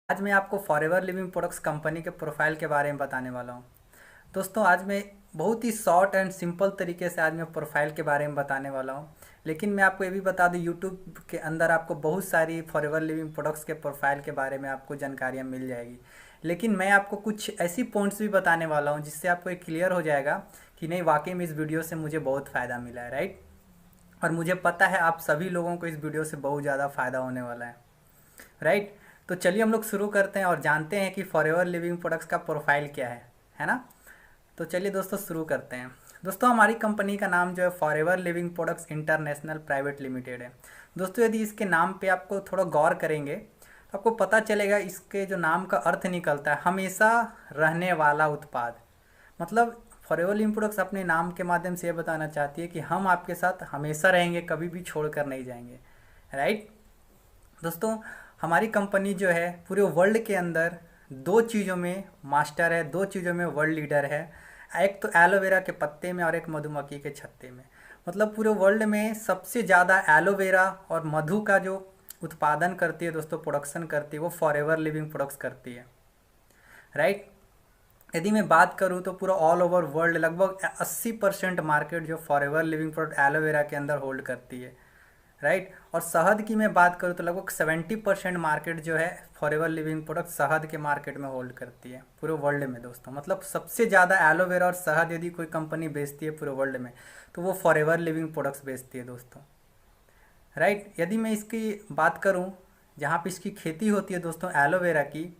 आज मैं आपको फॉरएवर लिविंग प्रोडक्ट्स कंपनी के प्रोफाइल के बारे में बताने वाला हूँ। दोस्तों आज मैं बहुत ही शॉर्ट एंड सिंपल तरीके से आज मैं प्रोफाइल के बारे में बताने वाला हूँ। लेकिन मैं आपको ये भी बता दूँ, यूट्यूब के अंदर आपको बहुत सारी फॉरएवर लिविंग प्रोडक्ट्स के प्रोफाइल के बारे में आपको जानकारियाँ मिल जाएगी। लेकिन मैं आपको कुछ ऐसी पॉइंट्स भी बताने वाला हूँ जिससे आपको एक क्लियर हो जाएगा कि नहीं, वाकई में इस वीडियो से मुझे बहुत फ़ायदा मिला है, राइट। और मुझे पता है आप सभी लोगों को इस वीडियो से बहुत ज़्यादा फ़ायदा होने वाला है, राइट। तो चलिए हम लोग शुरू करते हैं और जानते हैं कि फॉरएवर लिविंग प्रोडक्ट्स का प्रोफाइल क्या है ना। तो चलिए दोस्तों शुरू करते हैं। दोस्तों हमारी कंपनी का नाम जो है forever living products international private limited है। दोस्तों यदि इसके नाम पे आपको थोड़ा गौर करेंगे तो आपको पता चलेगा इसके जो नाम का अर्थ निकलता है हमेशा रहने वाला उत्पाद। मतलब फॉरएवर लिविंग प्रोडक्ट्स अपने नाम के माध्यम से ये बताना चाहती है कि हम आपके साथ हमेशा रहेंगे, कभी भी छोड़ कर नहीं जाएंगे, राइट। दोस्तों हमारी कंपनी जो है पूरे वर्ल्ड के अंदर दो चीज़ों में मास्टर है, दो चीज़ों में वर्ल्ड लीडर है। एक तो एलोवेरा के पत्ते में और एक मधुमक्खी के छत्ते में। मतलब पूरे वर्ल्ड में सबसे ज़्यादा एलोवेरा और मधु का जो उत्पादन करती है दोस्तों, प्रोडक्शन करती है, वो फॉरएवर लिविंग प्रोडक्ट्स करती है, राइट। यदि मैं बात करूँ तो पूरा ऑल ओवर वर्ल्ड लगभग 80% मार्केट जो फॉरएवर लिविंग प्रोडक्ट एलोवेरा के अंदर होल्ड करती है, राइट। और शहद की मैं बात करूँ तो लगभग 70% मार्केट जो है फॉरएवर लिविंग प्रोडक्ट शहद के मार्केट में होल्ड करती है पूरे वर्ल्ड में दोस्तों। मतलब सबसे ज़्यादा एलोवेरा और शहद यदि कोई कंपनी बेचती है पूरे वर्ल्ड में तो वो फॉरएवर लिविंग प्रोडक्ट्स बेचती है दोस्तों, राइट। यदि मैं इसकी बात करूँ जहाँ पे इसकी खेती होती है दोस्तों एलोवेरा की,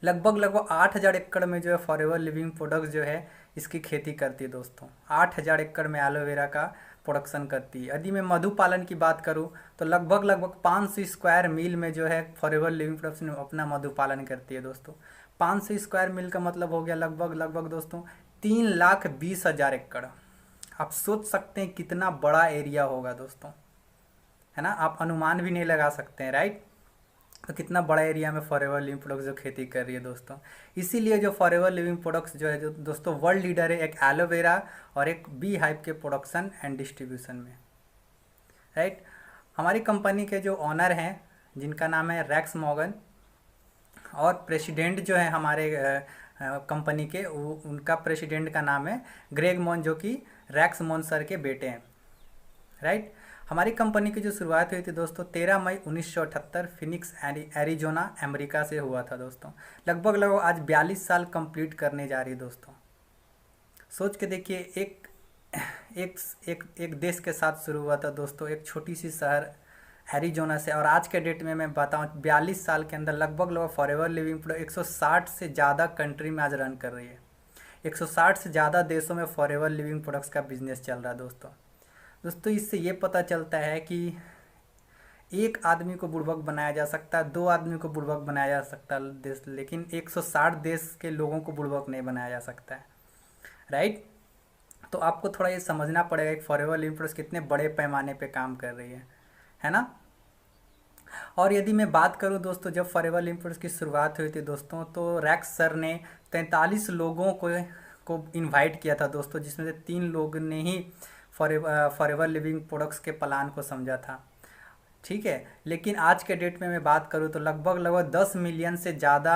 लगभग लगभग 8,000 एकड़ में जो है फॉरएवर लिविंग प्रोडक्ट्स जो है इसकी खेती करती है दोस्तों। 8,000 एकड़ में एलोवेरा का प्रोडक्शन करती है। यदि मैं मधु पालन की बात करूं तो लगभग लगभग 500 स्क्वायर मील में जो है फॉरएवर लिविंग प्रोडक्ट्स अपना मधु पालन करती है दोस्तों। 500 स्क्वायर मील का मतलब हो गया लगभग लगभग दोस्तों 3,20,000 एकड़। आप सोच सकते हैं कितना बड़ा एरिया होगा दोस्तों, है ना। आप अनुमान भी नहीं लगा सकते हैं, राइट। तो कितना बड़ा एरिया में फॉरएवर लिविंग प्रोडक्ट्स जो खेती कर रही है दोस्तों। इसीलिए जो फॉरएवर लिविंग प्रोडक्ट्स जो है जो दोस्तों वर्ल्ड लीडर है एक एलोवेरा और एक बी हाइव के प्रोडक्शन एंड डिस्ट्रीब्यूशन में, राइट। हमारी कंपनी के जो ऑनर हैं जिनका नाम है रैक्स मॉर्गन, और प्रेसिडेंट जो है हमारे कंपनी के उनका प्रेसिडेंट का नाम है ग्रेग मॉन, जो कि रैक्स मॉन सर के बेटे हैं, राइट। हमारी कंपनी की जो शुरुआत हुई थी दोस्तों 13 मई 1978 फिनिक्स एरिजोना अमेरिका से हुआ था दोस्तों। लगभग लगभग आज 42 साल कंप्लीट करने जा रही है दोस्तों। सोच के देखिए, एक एक एक एक देश के साथ शुरू हुआ था दोस्तों, एक छोटी सी शहर एरिजोना से, और आज के डेट में मैं बताऊं 42 साल के अंदर लगभग लगभग फॉरएवर लिविंग प्रोडक्ट 160 से ज़्यादा कंट्री में आज रन कर रही है। 160 से ज़्यादा देशों में फॉरएवर लिविंग प्रोडक्ट्स का बिजनेस चल रहा है दोस्तों। दोस्तों इससे ये पता चलता है कि एक आदमी को बुड़बक बनाया जा सकता है, दो आदमी को बुड़बक बनाया जा सकता है देश, लेकिन 160 देश के लोगों को बुड़बक नहीं बनाया जा सकता है, राइट। तो आपको थोड़ा ये समझना पड़ेगा कि फॉरएवर लिविंग प्रोडक्ट्स कितने बड़े पैमाने पे काम कर रही है ना। और यदि मैं बात करूं दोस्तों, जब फॉरएवर लिविंग प्रोडक्ट्स की शुरुआत हुई थी दोस्तों तो रैक्स सर ने 43 लोगों को इनवाइट किया था दोस्तों, जिसमें से 3 लोग ने ही फॉरएवर लिविंग प्रोडक्ट्स के प्लान को समझा था, ठीक है। लेकिन आज के डेट में मैं बात करूं तो लगभग लगभग 10 मिलियन से ज़्यादा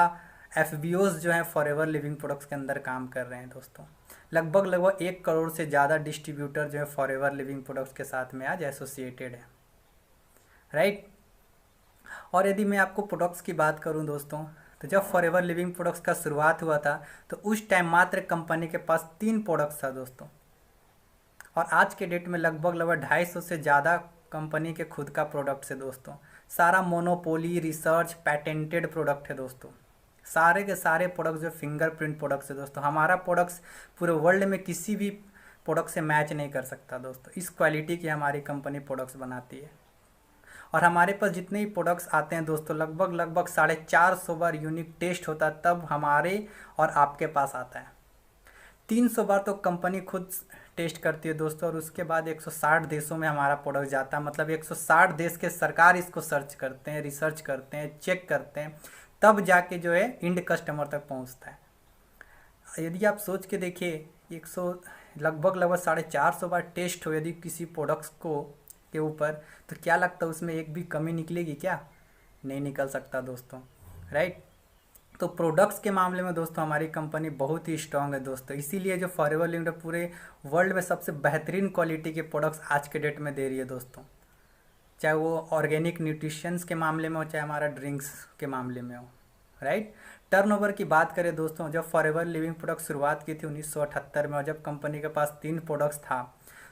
एफबीओज जो हैं फॉरएवर लिविंग प्रोडक्ट्स के अंदर काम कर रहे हैं दोस्तों। लगभग लगभग 1 करोड़ से ज़्यादा डिस्ट्रीब्यूटर जो है फॉरएवर लिविंग प्रोडक्ट्स के साथ में आज एसोसिएटेड है, राइट। और यदि मैं आपको प्रोडक्ट्स की बात करूं दोस्तों, तो जब फॉरएवर लिविंग प्रोडक्ट्स का शुरुआत हुआ था तो उस टाइम मात्र कंपनी के पास 3 प्रोडक्ट्स था दोस्तों, और आज के डेट में लगभग लगभग 250 से ज़्यादा कंपनी के खुद का प्रोडक्ट्स है दोस्तों। सारा मोनोपोली रिसर्च पैटेंटेड प्रोडक्ट है दोस्तों। सारे के सारे प्रोडक्ट्स जो फिंगरप्रिंट प्रोडक्ट्स है दोस्तों। हमारा प्रोडक्ट्स पूरे वर्ल्ड में किसी भी प्रोडक्ट से मैच नहीं कर सकता दोस्तों। इस क्वालिटी की हमारी कंपनी प्रोडक्ट्स बनाती है। और हमारे पास जितने ही प्रोडक्ट्स आते हैं दोस्तों लगभग लगभग 450 बार यूनिक टेस्ट होता है तब हमारे और आपके पास आता है। 300 बार तो कंपनी खुद टेस्ट करती है दोस्तों, और उसके बाद 160 देशों में हमारा प्रोडक्ट जाता है। मतलब 160 देश के सरकार इसको सर्च करते हैं, रिसर्च करते हैं, चेक करते हैं, तब जाके जो है इंड कस्टमर तक पहुंचता है। यदि आप सोच के देखिए 100 लगभग लगभग 450 बार टेस्ट हो यदि किसी प्रोडक्ट्स को के ऊपर, तो क्या लगता है उसमें एक भी कमी निकलेगी क्या? नहीं निकल सकता दोस्तों। राइट। तो प्रोडक्ट्स के मामले में दोस्तों हमारी कंपनी बहुत ही स्ट्रांग है दोस्तों, इसीलिए जो फॉरएवर लिमिटेड पूरे वर्ल्ड में सबसे बेहतरीन क्वालिटी के प्रोडक्ट्स आज के डेट में दे रही है दोस्तों, चाहे वो ऑर्गेनिक न्यूट्रिशंस के मामले में हो, चाहे हमारा ड्रिंक्स के मामले में हो, राइट। टर्नओवर की बात करें दोस्तों, जब फॉरएवर लिविंग प्रोडक्ट शुरुआत की थी 1978 में, और जब कंपनी के पास 3 प्रोडक्ट्स था,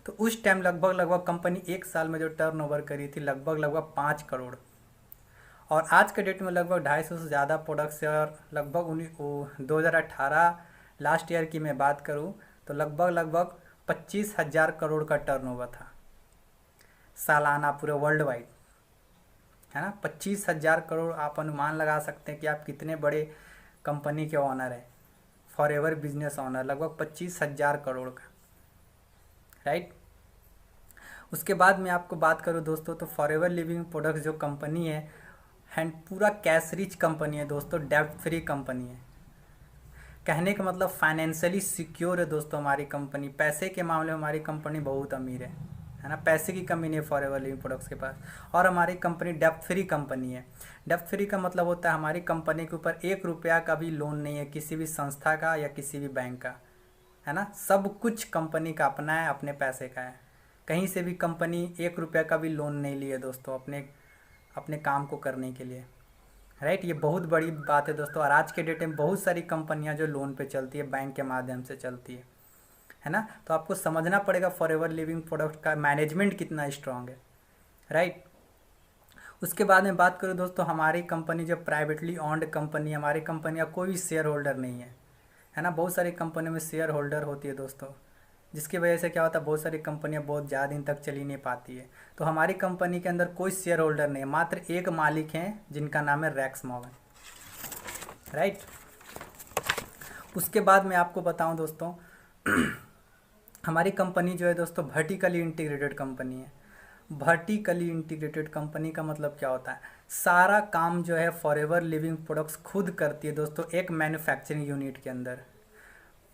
तो उस टाइम लगभग कंपनी एक साल में जो टर्नओवर करी थी लगभग 5 करोड़, और आज के डेट में लगभग 250 से ज़्यादा प्रोडक्ट्स है, और लगभग 2018 लास्ट ईयर की मैं बात करूँ तो लगभग 25,000 करोड़ का टर्नओवर था सालाना पूरे वर्ल्ड वाइड, है ना। 25,000 करोड़, आप अनुमान लगा सकते हैं कि आप कितने बड़े कंपनी के ऑनर हैं, फॉरएवर बिजनेस ऑनर, लगभग 25,000 करोड़ का, राइट। उसके बाद मैं आपको बात करूं दोस्तों, तो फॉरएवर लिविंग प्रोडक्ट्स जो कंपनी है एंड पूरा कैश रिच कंपनी है दोस्तों, डेब्ट फ्री कंपनी है। कहने का मतलब फाइनेंशियली सिक्योर है दोस्तों हमारी कंपनी, पैसे के मामले में हमारी कंपनी बहुत अमीर है ना, पैसे की कमी नहीं है फॉरएवर लिविंग प्रोडक्ट्स के पास। और हमारी कंपनी डेब्ट फ्री कंपनी है। डेब्ट फ्री का मतलब होता है हमारी कंपनी के ऊपर 1 रुपया का भी लोन नहीं है, किसी भी संस्था का या किसी भी बैंक का, है ना। सब कुछ कंपनी का अपना है, अपने पैसे का है। कहीं से भी कंपनी 1 रुपया का भी लोन नहीं लिए दोस्तों अपने काम को करने के लिए, राइट। ये बहुत बड़ी बात है दोस्तों, और आज के डेट में बहुत सारी कंपनियां जो लोन पे चलती है, बैंक के माध्यम से चलती है ना। तो आपको समझना पड़ेगा फॉरएवर लिविंग प्रोडक्ट का मैनेजमेंट कितना स्ट्रांग है, राइट। उसके बाद में बात करूँ दोस्तों, हमारी कंपनी जो प्राइवेटली ऑन्ड कंपनी है, हमारी कंपनी का कोई शेयर होल्डर नहीं है ना। बहुत सारी कंपनियों में शेयर होल्डर होती है दोस्तों, जिसकी वजह से क्या होता है, बहुत सारी कंपनियां बहुत ज़्यादा दिन तक चली नहीं पाती है। तो हमारी कंपनी के अंदर कोई शेयर होल्डर नहीं है, मात्र एक मालिक हैं जिनका नाम है रेक्स मॉर्गन, राइट। उसके बाद मैं आपको बताऊं दोस्तों हमारी कंपनी जो है दोस्तों वर्टिकली इंटीग्रेटेड कंपनी है। वर्टिकली इंटीग्रेटेड कंपनी का मतलब क्या होता है, सारा काम जो है फॉरएवर लिविंग प्रोडक्ट्स खुद करती है दोस्तों, एक मैन्युफैक्चरिंग यूनिट के अंदर।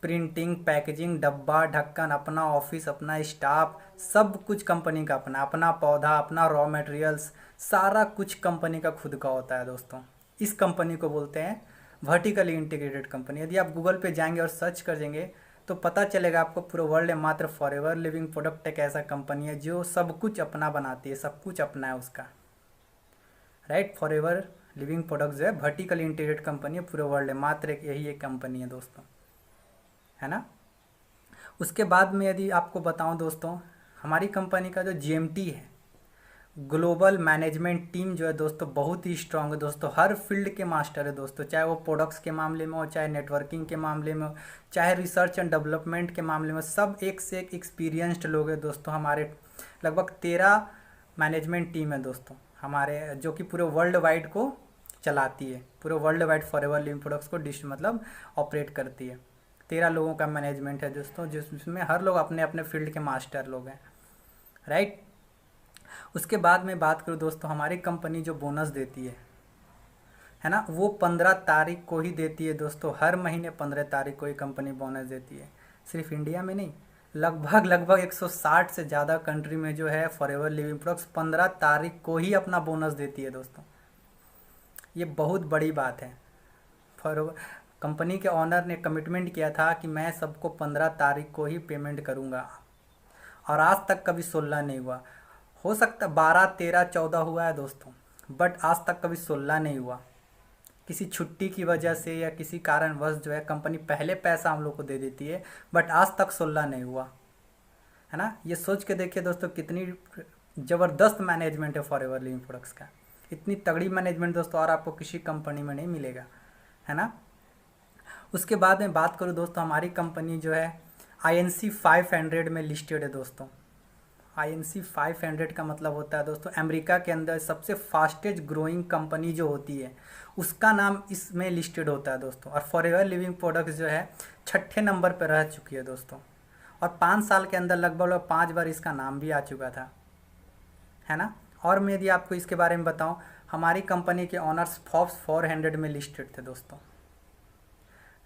प्रिंटिंग, पैकेजिंग, डब्बा ढक्कन, अपना ऑफिस, अपना स्टाफ, सब कुछ कंपनी का अपना पौधा, अपना रॉ मटेरियल्स, सारा कुछ कंपनी का खुद का होता है दोस्तों। इस कंपनी को बोलते हैं वर्टिकली इंटीग्रेटेड कंपनी। यदि आप गूगल पे जाएंगे और सर्च करेंगे तो पता चलेगा आपको पूरे वर्ल्ड में मात्र फॉरएवर लिविंग प्रोडक्ट एक ऐसा कंपनी है जो सब कुछ अपना बनाती है, सब कुछ अपना है उसका, राइट। फॉरएवर लिविंग प्रोडक्ट जो है वर्टिकली इंटीग्रेटेड कंपनी है पूरे वर्ल्ड में, मात्र यही एक कंपनी है दोस्तों, है ना। उसके बाद में यदि आपको बताऊं दोस्तों, हमारी कंपनी का जो जीएमटी है, ग्लोबल मैनेजमेंट टीम जो है दोस्तों बहुत ही स्ट्रांग है दोस्तों, हर फील्ड के मास्टर है दोस्तों, चाहे वो प्रोडक्ट्स के मामले में हो, चाहे नेटवर्किंग के मामले में हो, चाहे रिसर्च एंड डेवलपमेंट के मामले में, सब एक से एक एक्सपीरियंस्ड लोग हैं दोस्तों। हमारे लगभग 13 मैनेजमेंट टीम है दोस्तों हमारे, जो कि पूरे वर्ल्ड वाइड को चलाती है, पूरे world wide forever living products को मतलब ऑपरेट करती है। 13 लोगों का मैनेजमेंट है दोस्तों, जिसमें हर लोग अपने अपने फील्ड के मास्टर लोग हैं, राइट। उसके बाद में बात करूँ दोस्तों, हमारी कंपनी जो बोनस देती है ना, वो 15 तारीख को ही देती है दोस्तों। हर महीने 15 तारीख को ही कंपनी बोनस देती है। सिर्फ इंडिया में नहीं, लगभग 160 से ज़्यादा कंट्री में जो है फॉरएवर लिविंग प्रोडक्ट्स 15 तारीख को ही अपना बोनस देती है दोस्तों। ये बहुत बड़ी बात है। फॉरएवर कंपनी के ऑनर ने कमिटमेंट किया था कि मैं सबको 15 तारीख को ही पेमेंट करूंगा, और आज तक कभी 16 नहीं हुआ। हो सकता 12, 13, 14 हुआ है दोस्तों, बट आज तक कभी 16 नहीं हुआ। किसी छुट्टी की वजह से या किसी कारणवश जो है कंपनी पहले पैसा हम लोग को दे देती है, बट आज तक 16 नहीं हुआ, है ना। ये सोच के देखिए दोस्तों कितनी ज़बरदस्त मैनेजमेंट है फॉरएवर लिविंग प्रोडक्ट्स का। इतनी तगड़ी मैनेजमेंट दोस्तों और आपको किसी कंपनी में नहीं मिलेगा, है ना। उसके बाद में बात करूँ दोस्तों, हमारी कंपनी जो है INC 500 में लिस्टेड है दोस्तों। INC 500 का मतलब होता है दोस्तों अमेरिका के अंदर सबसे फास्टेस्ट ग्रोइंग कंपनी जो होती है उसका नाम इसमें लिस्टेड होता है दोस्तों। और फॉरएवर लिविंग प्रोडक्ट्स जो है 6ठे नंबर पर रह चुकी है दोस्तों, और 5 साल के अंदर लगभग 5 बार इसका नाम भी आ चुका था, है ना। और मैं यदि आपको इसके बारे में बताऊं, हमारी कंपनी के ऑनर्स फोर्ब्स 400 में लिस्टेड थे दोस्तों,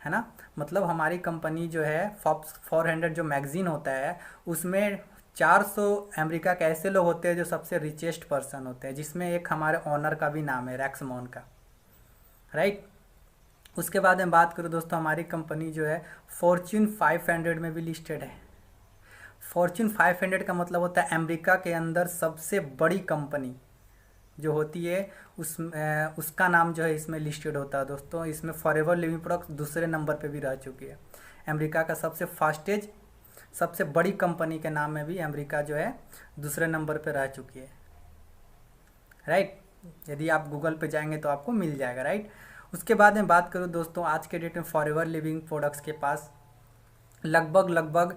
है ना। मतलब हमारी कंपनी जो है फोर्ब्स 400 जो मैगजीन होता है उसमें 400 अमेरिका के ऐसे लोग होते हैं जो सबसे रिचेस्ट पर्सन होते हैं, जिसमें एक हमारे ऑनर का भी नाम है, रेक्स मॉर्गन का, राइट। उसके बाद मैं बात करूँ दोस्तों, हमारी कंपनी जो है फॉर्च्यून 500 में भी लिस्टेड है। फॉर्च्यून 500 का मतलब होता है अमेरिका के अंदर सबसे बड़ी कंपनी जो होती है उसका नाम जो है इसमें लिस्टेड होता है दोस्तों। इसमें फॉरएवर लिविंग प्रोडक्ट्स दूसरे नंबर पे भी रह चुकी है। अमेरिका का सबसे फास्टेज सबसे बड़ी कंपनी के नाम में भी अमेरिका जो है दूसरे नंबर पे रह चुकी है। राइट, यदि आप गूगल पे जाएंगे तो आपको मिल जाएगा। राइट, उसके बाद में बात करूँ दोस्तों, आज के डेट में फॉरएवर लिविंग प्रोडक्ट्स के पास लगभग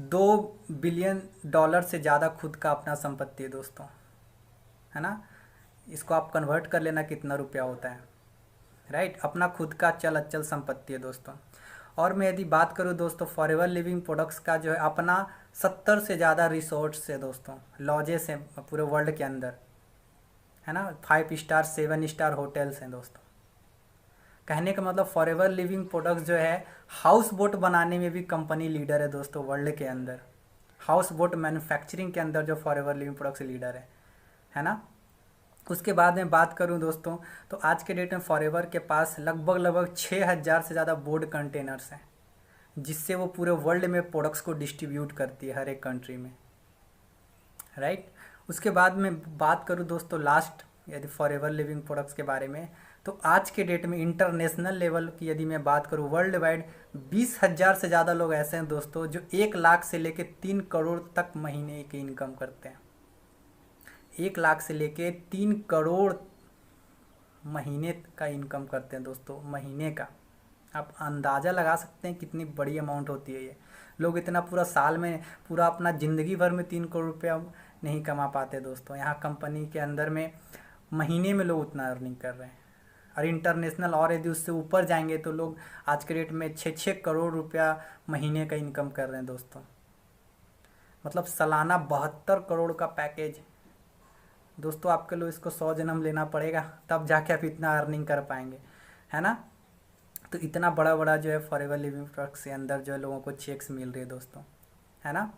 2 बिलियन डॉलर से ज़्यादा खुद का अपना संपत्ति है दोस्तों, है ना। इसको आप कन्वर्ट कर लेना कितना रुपया होता है। राइट, अपना खुद का चल अचल संपत्ति है दोस्तों। और मैं यदि बात करूँ दोस्तों, फॉरएवर लिविंग प्रोडक्ट्स का जो है अपना 70 से ज़्यादा रिसोर्ट्स है दोस्तों, लॉजेस हैं पूरे वर्ल्ड के अंदर, है ना। 5 स्टार 7 स्टार होटल्स हैं दोस्तों। कहने का मतलब फॉरएवर लिविंग प्रोडक्ट्स जो है हाउस बोट बनाने में भी कंपनी लीडर है दोस्तों वर्ल्ड के अंदर। हाउस बोट मैन्युफैक्चरिंग के अंदर जो फॉरएवर लिविंग प्रोडक्ट्स लीडर है ना। उसके बाद में बात करूं दोस्तों, तो आज के डेट में फॉरएवर के पास लगभग 6000 से ज़्यादा बोर्ड कंटेनर्स हैं, जिससे वो पूरे वर्ल्ड में प्रोडक्ट्स को डिस्ट्रीब्यूट करती है हर एक कंट्री में। राइट, उसके बाद में बात करूं दोस्तों लास्ट यदि फॉरएवर लिविंग प्रोडक्ट्स के बारे में, तो आज के डेट में इंटरनेशनल लेवल की यदि मैं बात करूं, वर्ल्ड वाइड 20,000 से ज़्यादा लोग ऐसे हैं दोस्तों जो 1 लाख से लेके 3 करोड़ तक महीने की इनकम करते हैं। 1 लाख से लेके 3 करोड़ महीने का इनकम करते हैं दोस्तों, महीने का। आप अंदाज़ा लगा सकते हैं कितनी बड़ी अमाउंट होती है ये। लोग इतना पूरा साल में, पूरा अपना ज़िंदगी भर में 3 करोड़ रुपया नहीं कमा पाते दोस्तों। यहाँ कंपनी के अंदर में महीने में लोग उतना अर्निंग कर रहे हैं। और इंटरनेशनल और यदि उससे ऊपर जाएंगे तो लोग आज के डेट में 6-6 करोड़ रुपया महीने का इनकम कर रहे हैं दोस्तों। मतलब सालाना 72 करोड़ का पैकेज दोस्तों। आपके लोग इसको 100 जन्म लेना पड़ेगा तब जाके आप इतना अर्निंग कर पाएंगे, है ना। तो इतना बड़ा बड़ा जो है फॉरएवर लिविंग प्रोडक्ट्स के अंदर जो है लोगों को चेक्स मिल रही है दोस्तों, है ना।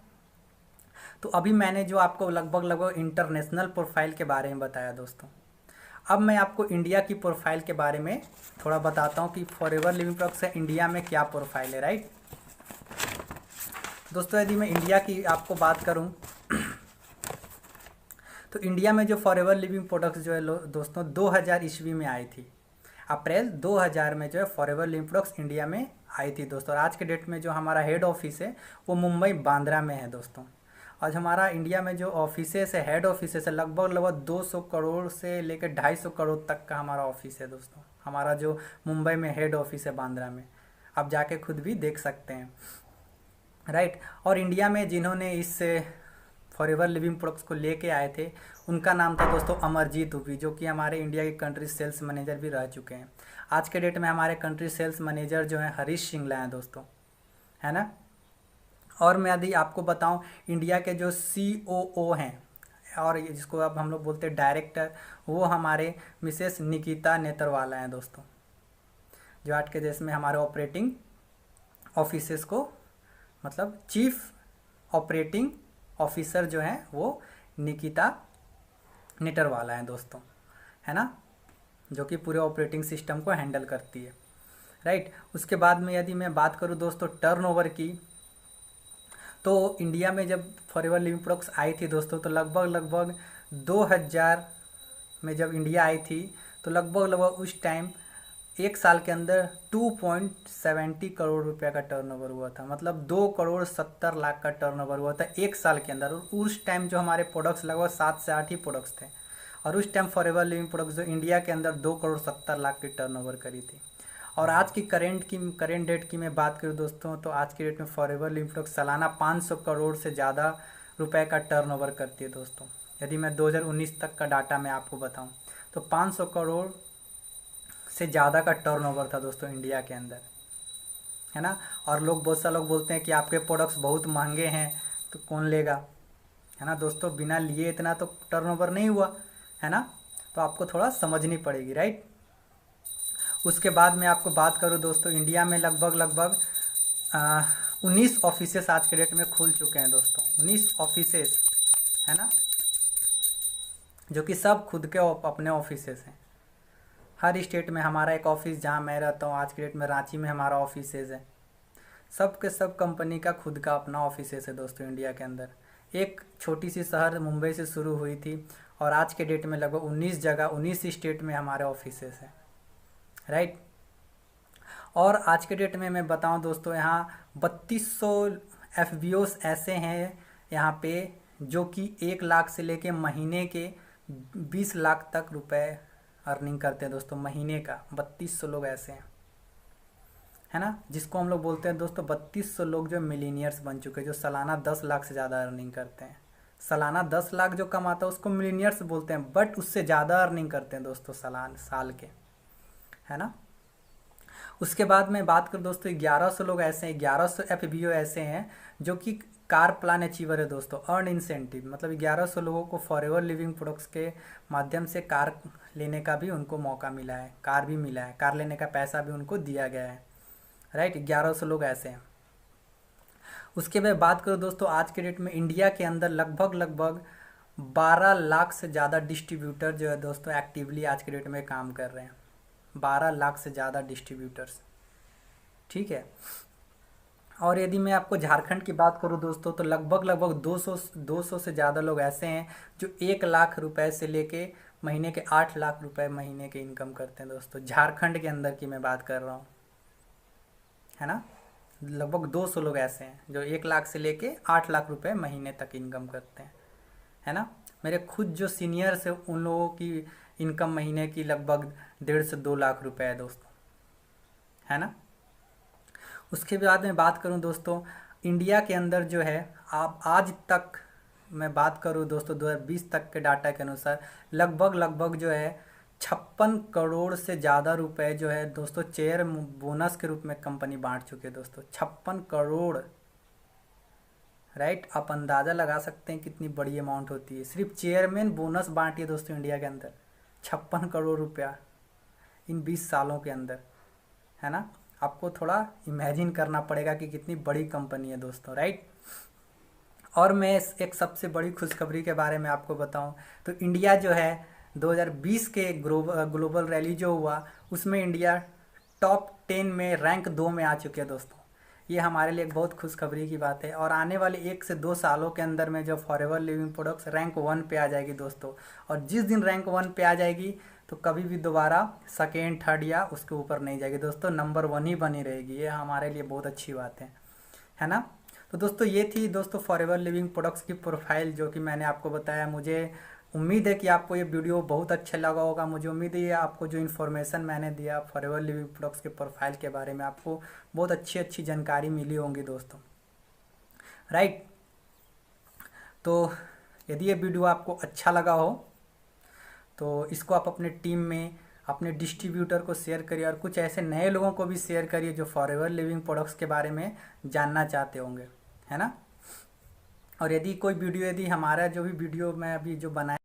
तो अभी मैंने जो आपको लगभग इंटरनेशनल प्रोफाइल के बारे में बताया दोस्तों। अब मैं आपको इंडिया की प्रोफाइल के बारे में थोड़ा बताता हूँ कि फॉरएवर लिविंग प्रोडक्ट्स है इंडिया में क्या प्रोफाइल है। राइट दोस्तों, यदि मैं इंडिया की आपको बात करूँ तो इंडिया में जो फॉरएवर लिविंग प्रोडक्ट्स जो है दोस्तों 2000 ईस्वी में आई थी। अप्रैल 2000 में जो है फॉरएवर लिविंग प्रोडक्ट्स इंडिया में आई थी दोस्तों। और आज के डेट में जो हमारा हेड ऑफिस है वो मुंबई बांद्रा में है दोस्तों। आज हमारा इंडिया में जो ऑफिसेस है, हेड ऑफिसेस है, लगभग 200 करोड़ से लेकर 250 करोड़ तक का हमारा ऑफिस है दोस्तों। हमारा जो मुंबई में हेड ऑफिस है बांद्रा में, आप जाके खुद भी देख सकते हैं। राइट, और इंडिया में जिन्होंने इस फॉरएवर लिविंग प्रोडक्ट्स को लेके आए थे उनका नाम था दोस्तों अमरजीत उभी, जो कि हमारे इंडिया के कंट्री सेल्स मैनेजर भी रह चुके हैं। आज के डेट में हमारे कंट्री सेल्स मैनेजर जो हैं हरीश सिंगला हैं दोस्तों, है ना। और मैं यदि आपको बताऊं, इंडिया के जो COO हैं और जिसको अब हम लोग बोलते हैं डायरेक्टर, वो हमारे मिसेस निकिता नेतरवाला हैं दोस्तों, जो आज के देश में हमारे ऑपरेटिंग ऑफिसेस को, मतलब चीफ ऑपरेटिंग ऑफिसर जो हैं वो निकिता नेतरवाला हैं दोस्तों, है ना, जो कि पूरे ऑपरेटिंग सिस्टम को हैंडल करती है। राइट, उसके बाद में यदि मैं बात करूं दोस्तों टर्नओवर की, तो इंडिया में जब फॉरएवर लिविंग प्रोडक्ट्स आई थी दोस्तों, तो लगभग 2000 में जब इंडिया आई थी तो लगभग उस टाइम 1 साल के अंदर 2.70 करोड़ रुपया का टर्नओवर हुआ था। मतलब 2,70,00,000 का टर्नओवर हुआ था 1 साल के अंदर। और उस टाइम जो हमारे प्रोडक्ट्स लगभग 7 से 8 ही प्रोडक्ट्स थे। और उस टाइम फॉरएवर लिविंग प्रोडक्ट्स जो इंडिया के अंदर 2,70,00,000 की टर्नओवर करी थी। और आज की करेंट डेट की मैं बात करूँ दोस्तों, तो आज की डेट में फॉरएवर लिविंग प्रोडक्ट्स सालाना 500 करोड़ से ज़्यादा रुपए का टर्नओवर करती है दोस्तों। यदि मैं 2019 तक का डाटा मैं आपको बताऊँ तो 500 करोड़ से ज़्यादा का टर्नओवर था दोस्तों इंडिया के अंदर, है ना। और बहुत सारे लोग बोलते हैं कि आपके प्रोडक्ट्स बहुत महंगे हैं तो कौन लेगा, है ना दोस्तों। बिना लिए इतना तो टर्नओवर नहीं हुआ, है ना। तो आपको थोड़ा समझनी पड़ेगी। राइट, उसके बाद मैं आपको बात करूं दोस्तों, इंडिया में लगभग 19 ऑफिसेस आज के डेट में खुल चुके हैं दोस्तों। 19 ऑफिसेस, है ना, जो कि सब खुद के अपने ऑफिसेस हैं। हर स्टेट में हमारा एक ऑफिस, जहाँ मैं रहता हूँ आज के डेट में रांची में हमारा ऑफिसेज है। सब के सब कंपनी का खुद का अपना ऑफिसेज है दोस्तों इंडिया के अंदर। एक छोटी सी शहर मुंबई से शुरू हुई थी और आज के डेट में लगभग 19 जगह 19 स्टेट में हमारे ऑफिसेज हैं, राइट। और आज के डेट में मैं बताऊं दोस्तों, यहाँ 3200 एफबीओस ऐसे हैं यहाँ पे, जो कि 1 लाख से लेके महीने के 20 लाख तक रुपए अर्निंग करते हैं दोस्तों। महीने का 3200 लोग ऐसे हैं, है ना, जिसको हम लोग बोलते हैं दोस्तों 3200 लोग जो मिलीनियर्स बन चुके हैं, जो सालाना 10 लाख से ज़्यादा अर्निंग करते हैं। सालाना 10 लाख जो कमाता है उसको मिलीनियर्स बोलते हैं, बट उससे ज़्यादा अर्निंग करते हैं दोस्तों साल के, है ना। उसके बाद में बात करूँ दोस्तों, 1100 लोग ऐसे हैं, 1100 एफबीओ ऐसे हैं जो कि कार प्लान अचीवर है दोस्तों। अर्न इंसेंटिव मतलब 1100 लोगों को फॉरएवर लिविंग प्रोडक्ट्स के माध्यम से कार लेने का भी उनको मौका मिला है, कार भी मिला है, कार लेने का पैसा भी उनको दिया गया है, राइट। 1100 लोग ऐसे हैं। उसके बाद बात करो दोस्तों, आज के डेट में इंडिया के अंदर लगभग 12 लाख से ज़्यादा डिस्ट्रीब्यूटर जो है दोस्तों एक्टिवली आज के डेट में काम कर रहे हैं। 12 लाख से ज़्यादा डिस्ट्रीब्यूटर्स, ठीक है। और यदि मैं आपको झारखंड की बात करूं दोस्तों, तो लगभग 200 से ज़्यादा लोग ऐसे हैं जो 1 लाख रुपए से लेके महीने के 8 लाख रुपए महीने के इनकम करते हैं दोस्तों। झारखंड के अंदर की मैं बात कर रहा हूँ, है ना। लगभग 200 लोग ऐसे हैं जो 1 लाख से लेके 8 लाख रुपए महीने तक इनकम करते हैं, है ना। मेरे खुद जो सीनियर्स है उन लोगों की इनकम महीने की लगभग 1.5 से 2 लाख रुपए है दोस्तों, है ना। उसके बाद में बात करूं दोस्तों, इंडिया के अंदर जो है आप आज तक मैं बात करूं दोस्तों 2020 तक के डाटा के अनुसार लगभग जो है 56 करोड़ से ज़्यादा रुपए जो है दोस्तों चेयर बोनस के रूप में कंपनी बांट चुकी है दोस्तों। 56 करोड़, राइट। आप अंदाज़ा लगा सकते हैं कितनी बड़ी अमाउंट होती है। सिर्फ चेयरमैन बोनस बांटी है दोस्तों इंडिया के अंदर 56 करोड़ रुपया इन 20 सालों के अंदर, है ना। आपको थोड़ा इमेजिन करना पड़ेगा कि कितनी बड़ी कंपनी है दोस्तों, राइट। और मैं एक सबसे बड़ी खुशखबरी के बारे में आपको बताऊं तो इंडिया जो है 2020 के ग्लोबल रैली जो हुआ उसमें इंडिया टॉप 10 में रैंक 2 में आ चुके हैं दोस्तों। ये हमारे लिए एक बहुत खुशखबरी की बात है। और आने वाले 1 से 2 सालों के अंदर में जो फॉरएवर लिविंग प्रोडक्ट्स रैंक 1 पे आ जाएगी दोस्तों। और जिस दिन रैंक 1 पे आ जाएगी तो कभी भी दोबारा सेकेंड थर्ड या उसके ऊपर नहीं जाएगी दोस्तों, नंबर 1 ही बनी रहेगी। ये हमारे लिए बहुत अच्छी बात है ना। तो दोस्तों ये थी दोस्तों फॉरएवर लिविंग प्रोडक्ट्स की प्रोफाइल जो कि मैंने आपको बताया। मुझे उम्मीद है कि आपको ये वीडियो बहुत अच्छा लगा होगा। मुझे उम्मीद है आपको जो इन्फॉर्मेशन मैंने दिया फॉरएवर लिविंग प्रोडक्ट्स के प्रोफाइल के बारे में आपको बहुत अच्छी जानकारी मिली होंगी दोस्तों, राइट। तो यदि ये वीडियो आपको अच्छा लगा हो तो इसको आप अपने टीम में अपने डिस्ट्रीब्यूटर को शेयर करिए और कुछ ऐसे नए लोगों को भी शेयर करिए जो फॉरएवर लिविंग प्रोडक्ट्स के बारे में जानना चाहते होंगे, है ना। और यदि कोई वीडियो, यदि हमारा जो भी वीडियो मैं अभी जो बनाया